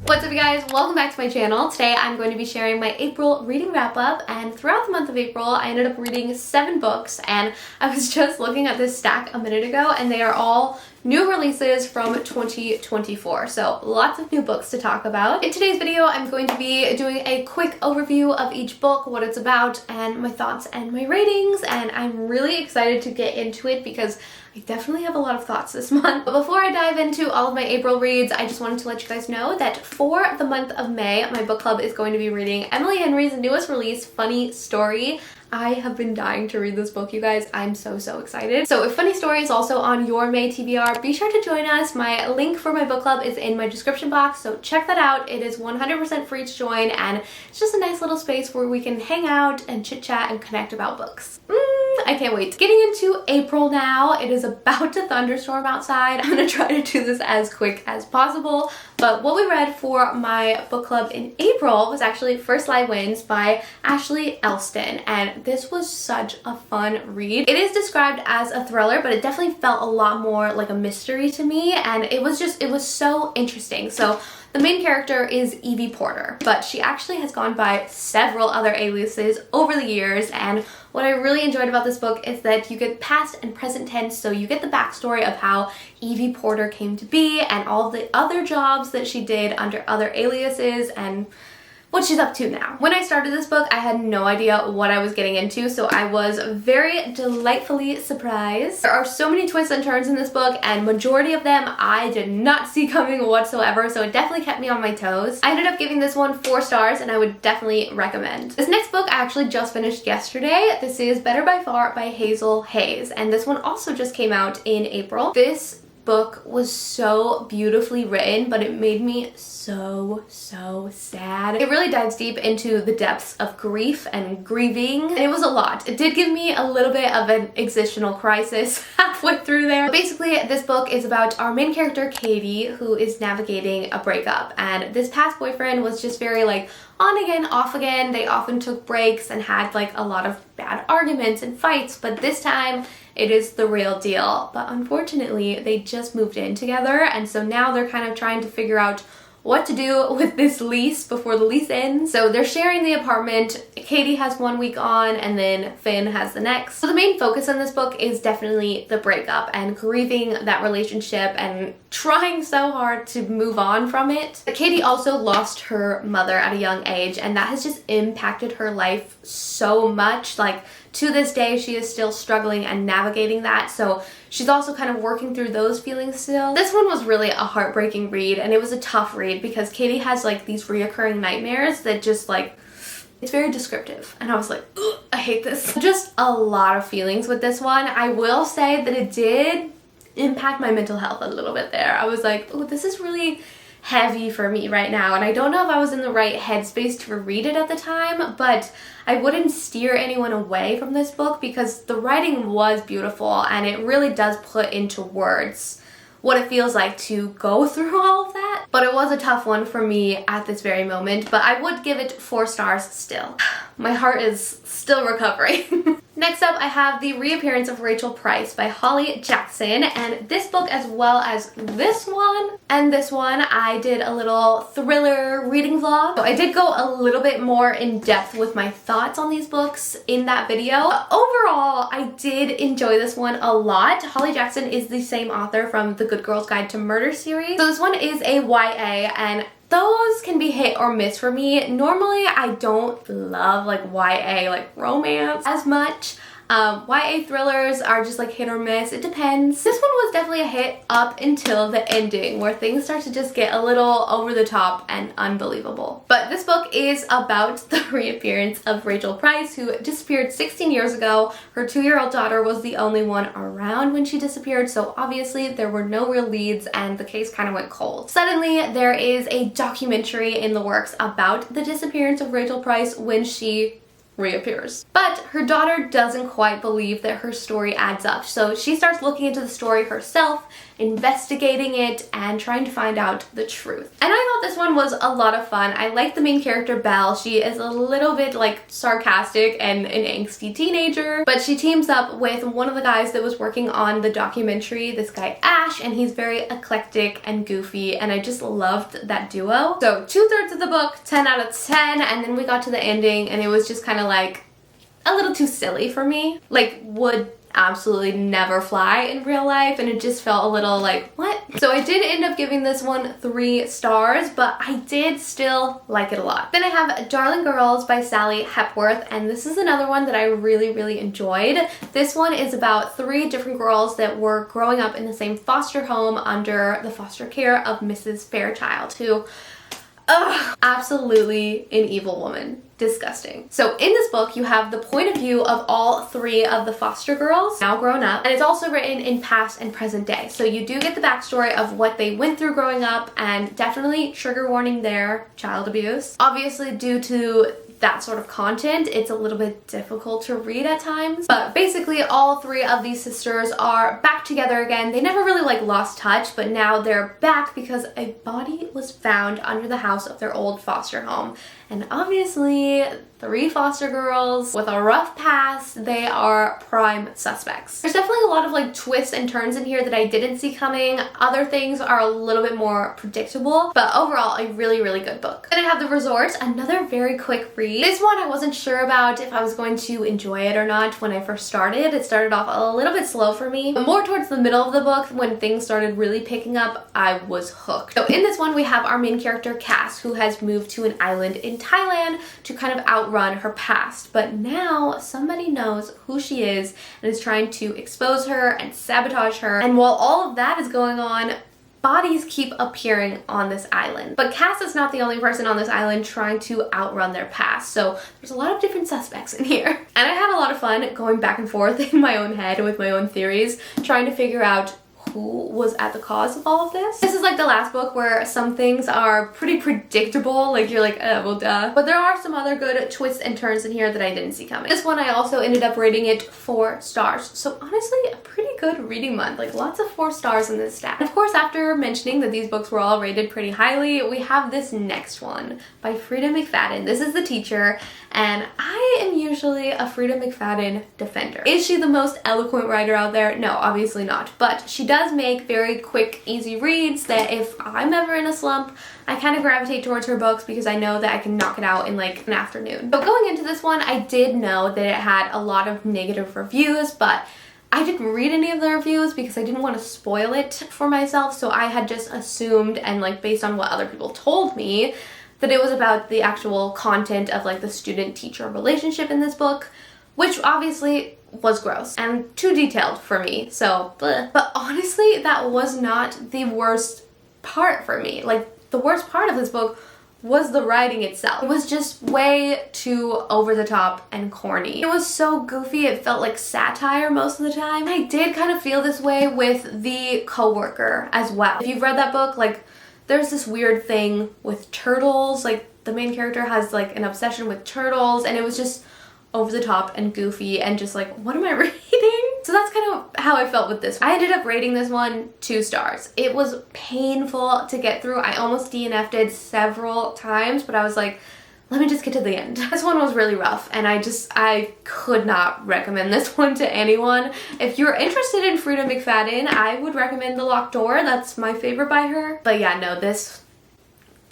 What's up you guys? Welcome back to my channel. Today I'm going to be sharing my April reading wrap up, and throughout the month of April I ended up reading 7 books, and I was just looking at this stack a minute ago and they are all new releases from 2024, so lots of new books to talk about. In today's video I'm going to be doing a quick overview of each book, what it's about, and my thoughts and my ratings, and I'm really excited to get into it because I definitely have a lot of thoughts this month. But before I dive into all of my April reads, I just wanted to let you guys know that for the month of May, my book club is going to be reading Emily Henry's newest release, Funny Story. I have been dying to read this book, you guys. I'm so excited. So if Funny Story is also on your May TBR, be sure to join us. My link for my book club is in my description box, so check that out. It is 100% free to join, and it's just a nice little space where we can hang out and chit chat and connect about books. I can't wait. Getting into April now. It is about to thunderstorm outside. I'm gonna try to do this as quick as possible. But what we read for my book club in April was actually First Light Winds by Ashley Elston, and this was such a fun read. It is described as a thriller, but it definitely felt a lot more like a mystery to me, and it was so interesting. So the main character is Evie Porter, but she actually has gone by several other aliases over the years, and what I really enjoyed about this book is that you get past and present tense, so you get the backstory of how Evie Porter came to be and all of the other jobs that she did under other aliases and what she's up to now. When I started this book, I had no idea what I was getting into, so I was very delightfully surprised. There are so many twists and turns in this book, and majority of them I did not see coming whatsoever, so it definitely kept me on my toes. I ended up giving this one 4 stars, and I would definitely recommend. This next book I actually just finished yesterday. This is Better by Far by Hazel Hayes, and this one also just came out in April. This book was so beautifully written, but it made me so sad. It really dives deep into the depths of grief and grieving, and it was a lot. It did give me a little bit of an existential crisis halfway through there. But basically, this book is about our main character, Katie, who is navigating a breakup, and this past boyfriend was just very like on again, off again. They often took breaks and had like a lot of bad arguments and fights, but this time it is the real deal. But unfortunately, they just moved in together, and so now they're kind of trying to figure out what to do with this lease before the lease ends. So they're sharing the apartment. Katie has 1 week on, and then Finn has the next. So the main focus in this book is definitely the breakup and grieving that relationship and trying so hard to move on from it. But Katie also lost her mother at a young age, and that has just impacted her life so much. Like, to this day, she is still struggling and navigating that, so she's also kind of working through those feelings still. This one was really a heartbreaking read, and it was a tough read because Katie has like these reoccurring nightmares that just like, it's very descriptive, and I was like, ugh, I hate this. Just a lot of feelings with this one. I will say that it did impact my mental health a little bit there. I was like, oh, this is really heavy for me right now, and I don't know if I was in the right headspace to read it at the time, but I wouldn't steer anyone away from this book because the writing was beautiful, and it really does put into words what it feels like to go through all of that. But it was a tough one for me at this very moment, but I would give it 4 stars still. My heart is still recovering. Next up, I have The Reappearance of Rachel Price by Holly Jackson, and this book, as well as this one and this one, I did a little thriller reading vlog. So I did go a little bit more in depth with my thoughts on these books in that video. But overall, I did enjoy this one a lot. Holly Jackson is the same author from the Good Girl's Guide to Murder series. So this one is a YA, and those can be hit or miss for me. Normally, I don't love like YA, like romance as much. YA thrillers are just like hit or miss. It depends. This one was definitely a hit up until the ending, where things start to just get a little over the top and unbelievable. But this book is about the reappearance of Rachel Price, who disappeared 16 years ago. Her 2-year-old daughter was the only one around when she disappeared, so obviously there were no real leads and the case kind of went cold. Suddenly, there is a documentary in the works about the disappearance of Rachel Price when she reappears. But her daughter doesn't quite believe that her story adds up, so she starts looking into the story herself, investigating it, and trying to find out the truth. And I thought this one was a lot of fun. I like the main character, Belle. She is a little bit like sarcastic and an angsty teenager, but she teams up with one of the guys that was working on the documentary, this guy Ash, and he's very eclectic and goofy, and I just loved that duo. So 2/3 of the book, 10 out of 10, and then we got to the ending and it was just kind of like a little too silly for me. Like, would absolutely never fly in real life, and it just felt a little like, what? So I did end up giving this one 3 stars, but I did still like it a lot. Then I have Darling Girls by Sally Hepworth, and this is another one that I really enjoyed. This one is about 3 different girls that were growing up in the same foster home under the foster care of Mrs. Fairchild, who absolutely an evil woman. Disgusting. So in this book, you have the point of view of all 3 of the foster girls, now grown up, and it's also written in past and present day. So you do get the backstory of what they went through growing up, and definitely trigger warning there, child abuse. Obviously, due to that sort of content, it's a little bit difficult to read at times, but basically all 3 of these sisters are back together again. They never really like lost touch, but now they're back because a body was found under the house of their old foster home. And obviously 3 foster girls with a rough past, they are prime suspects. There's definitely a lot of like twists and turns in here that I didn't see coming. Other things are a little bit more predictable, but overall a really good book. Then I have The Resort, another very quick read. This one I wasn't sure about if I was going to enjoy it or not when I first started. It started off a little bit slow for me, but more towards the middle of the book when things started really picking up, I was hooked. So in this one we have our main character Cass, who has moved to an island in Thailand to kind of outrun her past, but now somebody knows who she is and is trying to expose her and sabotage her. And while all of that is going on, bodies keep appearing on this island. But Cass is not the only person on this island trying to outrun their past, so there's a lot of different suspects in here. And I had a lot of fun going back and forth in my own head with my own theories, trying to figure out who was at the cause of all of this. This is like the last book where some things are pretty predictable, like you're like, oh, well, duh. But there are some other good twists and turns in here that I didn't see coming. This one I also ended up rating it 4 stars. So honestly, a pretty good reading month, like lots of 4 stars in this stack. And of course, after mentioning that these books were all rated pretty highly, we have this next one by Frida McFadden. This is The Teacher, and I am usually a Frida McFadden defender. Is she the most eloquent writer out there? No, obviously not, but she does make very quick, easy reads that if I'm ever in a slump, I kind of gravitate towards her books because I know that I can knock it out in like an afternoon. But going into this one, I did know that it had a lot of negative reviews, but I didn't read any of the reviews because I didn't want to spoil it for myself, so I had just assumed, and like based on what other people told me, that it was about the actual content of like the student-teacher relationship in this book, which obviously was gross and too detailed for me, so bleh. But honestly, that was not the worst part for me. Like, the worst part of this book was the writing itself. It was just way too over the top and corny. It was so goofy, it felt like satire most of the time. I did kind of feel this way with The Coworker as well. If you've read that book, like, there's this weird thing with turtles. Like, the main character has like an obsession with turtles, and it was just over the top and goofy and just like, what am I reading? So that's kind of how I felt with this. I ended up rating this one 2 stars. It was painful to get through. I almost DNF'd it several times, but I was like, let me just get to the end. This one was really rough, and I could not recommend this one to anyone. If you're interested in Frida McFadden, I would recommend The Locked Door. That's my favorite by her. But yeah, no,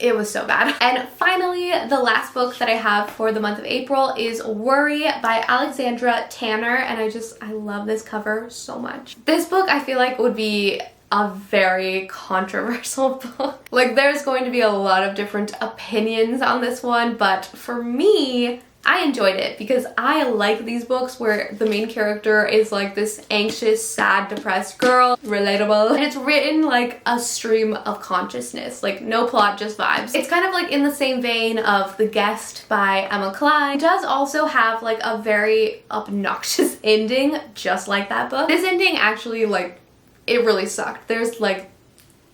it was so bad. And finally, the last book that I have for the month of April is Worry by Alexandra Tanner, and I love this cover so much. This book I feel like would be a very controversial book. Like, there's going to be a lot of different opinions on this one, but for me, I enjoyed it because I like these books where the main character is like this anxious, sad, depressed girl. Relatable. And it's written like a stream of consciousness. Like, no plot, just vibes. It's kind of like in the same vein of The Guest by Emma Cline. It does also have like a very obnoxious ending, just like that book. This ending actually, like, it really sucked. There's like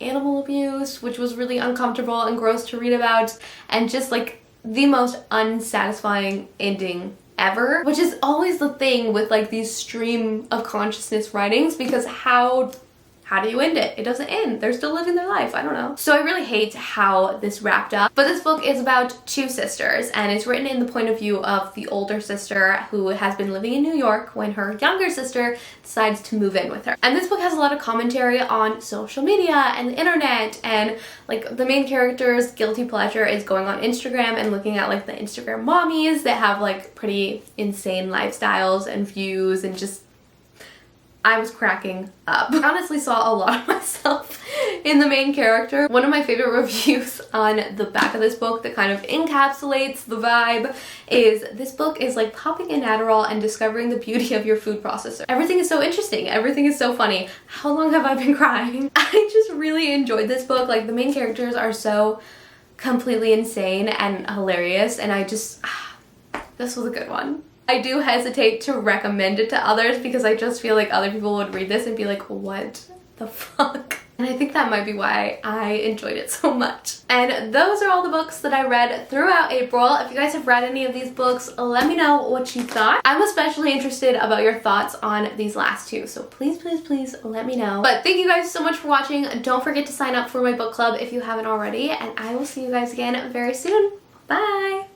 animal abuse, which was really uncomfortable and gross to read about, and just like the most unsatisfying ending ever, which is always the thing with like these stream of consciousness writings, because how do you end it? It doesn't end. They're still living their life. I don't know. So I really hate how this wrapped up. But this book is about two sisters, and it's written in the point of view of the older sister who has been living in New York when her younger sister decides to move in with her. And this book has a lot of commentary on social media and the internet, and like the main character's guilty pleasure is going on Instagram and looking at like the Instagram mommies that have like pretty insane lifestyles and views, and just I was cracking up. I honestly saw a lot of myself in the main character. One of my favorite reviews on the back of this book that kind of encapsulates the vibe is, this book is like popping an Adderall and discovering the beauty of your food processor. Everything is so interesting. Everything is so funny. How long have I been crying? I just really enjoyed this book. Like, the main characters are so completely insane and hilarious, and I just, this was a good one. I do hesitate to recommend it to others because I just feel like other people would read this and be like, what the fuck? And I think that might be why I enjoyed it so much. And those are all the books that I read throughout April. If you guys have read any of these books, let me know what you thought. I'm especially interested about your thoughts on these last two, so please, please, please let me know. But thank you guys so much for watching. Don't forget to sign up for my book club if you haven't already, and I will see you guys again very soon. Bye!